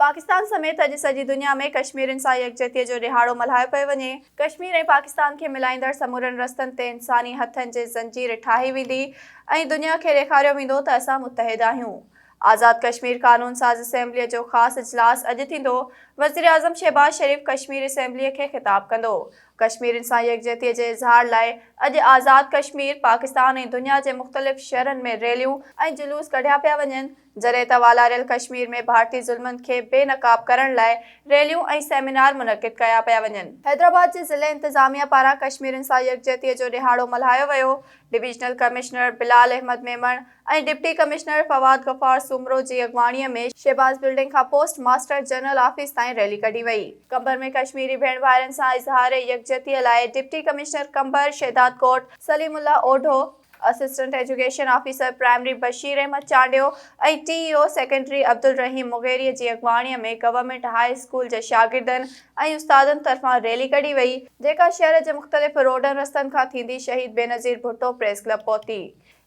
पाकिस्तान समेत अॼु सॼी दुनिया में कश्मीरियुनि सां यकजहतीअ जो ॾिहाड़ो मल्हायो पियो वञे। कश्मीर ऐं पाकिस्तान खे मिलाईंदड़ समूरनि रस्तनि ते इंसानी हथनि जी ज़ंजीर ठाही वेंदी ऐं दुनिया खे ॾेखारियो वेंदो त असां मुतहिद आहियूं। आज़ाद कश्मीर कानून साज़ असेंबलीअ जो ख़ासि इजलास अॼु थींदो। वज़ीर आज़म शहबाज शरीफ़ कश्मीर असेंबलीअ खे ख़िताब कंदो। कश्मीरियुनि सां यकजहतीअ जे इज़हार लाइ अॼु आज़ाद कश्मीर, पाकिस्तान ऐं दुनिया जे मुख़्तलिफ़ शहरनि में रैलियूं ऐं जुलूस कढिया पिया वञनि, जॾहिं त वालारियल कश्मीर में भारतीय ज़ुल्मनि खे बेनक़ाब करण लाइ रैलियूं ऐं सेमिनार मुनक़िद कया पिया वञनि। हैदराबाद जे ज़िले इंतिज़ामिया पारां कश्मीरियुनि सां यकजहतीअ जो ॾिहाड़ो मल्हायो वियो। डिविजनल कमिश्नर बिलाल अहमद मेमण ऐं डिप्टी कमिश्नर फवाद गफ़ार सुमरो जी अॻवाणीअ में शहबाज बिल्डिंग खां पोस्ट मास्टर जनरल ऑफिस ताईं रैली कढी वई। कंबर में कश्मीरी भेण भाइरनि सां इज़हार यकजहतीअ लाइ deputy commissioner Kambar Shahdad Kot Saleemullah Odho, assistant education officer primary Bashir Ahmed Chandio ऐं TEO सेक्रेटरी अब्दुल रहीम मुगेरी जी अॻवाणीअ में गवर्नमेंट हाई स्कूल जे शागिर्दनि ऐं उस्तादनि तरफ़ां रैली कढी वई, जेका शहर जे मुख़्तलिफ़ रोडनि रस्तनि खां थींदी शहीद बेनज़ीर भुट्टो प्रेस क्लब पहुती।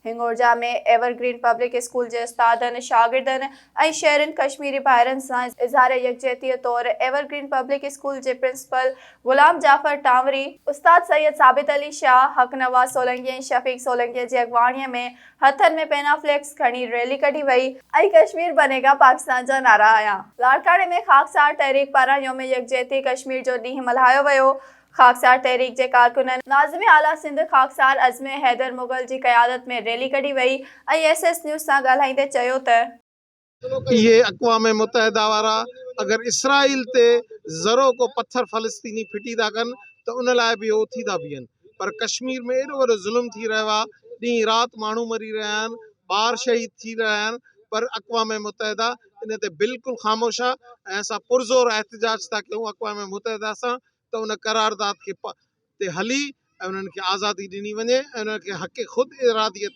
हिंगोरजा में एवरग्रीन पब्लिक स्कूल जे उस्तादनि, शागिर्दनि ऐं शहरनि कश्मीरी भाइरनि सां इज़हार यकजहतीअ तौरु एवरग्रीन पब्लिक स्कूल जे प्रिंसिपल गुलाम जाफ़र टांवरी, उस्ताद सैयद साबित अली शाह, हक नवाज़ सोलंकी ऐं शफ़ीक सोलंकी जी अॻवाणीअ में हथनि में पेना फ्लेक्स खणी रैली कढी वई ऐं कश्मीर बनेगा पाकिस्तान जा नारा आया। लाड़काणे में ख़ाकसार तहरीक पारां यौम यकजहती कश्मीर जो ॾींहुं मल्हायो वियो। ख़ाकसार तहरीक जे कारकुननि नाज़िम आला सिंध ख़ाकसार अज़्म हैदर मुग़ल जी क़यादत में रैली कढी वई ऐं SS न्यूज़ सां ॻाल्हाईंदे चयो त ये अक़वाम मुत्तहिदा वारा अगर इसराइल ते ज़रो को पत्थर फ़लस्तीनी फिटी था कनि त उन लाइ बि उहो थी था बीहनि, पर कश्मीर में एॾो वॾो ज़ुल्म थी रहियो आहे, ॾींहुं राति माण्हू मरी रहिया आहिनि, ॿार शहीद थी रहिया आहिनि, पर अक़वाम मुत्तहिदा इन ते बिल्कुलु ख़ामोश आहे ऐं असां पुरज़ोर एहतिजाज था कयूं अक़वाम मुत्तहिदा सां त उन करारदाद खे ते हली ऐं उन्हनि खे आज़ादी ॾिनी वञे ऐं उन्हनि खे हक़ ख़ुदि इरादियत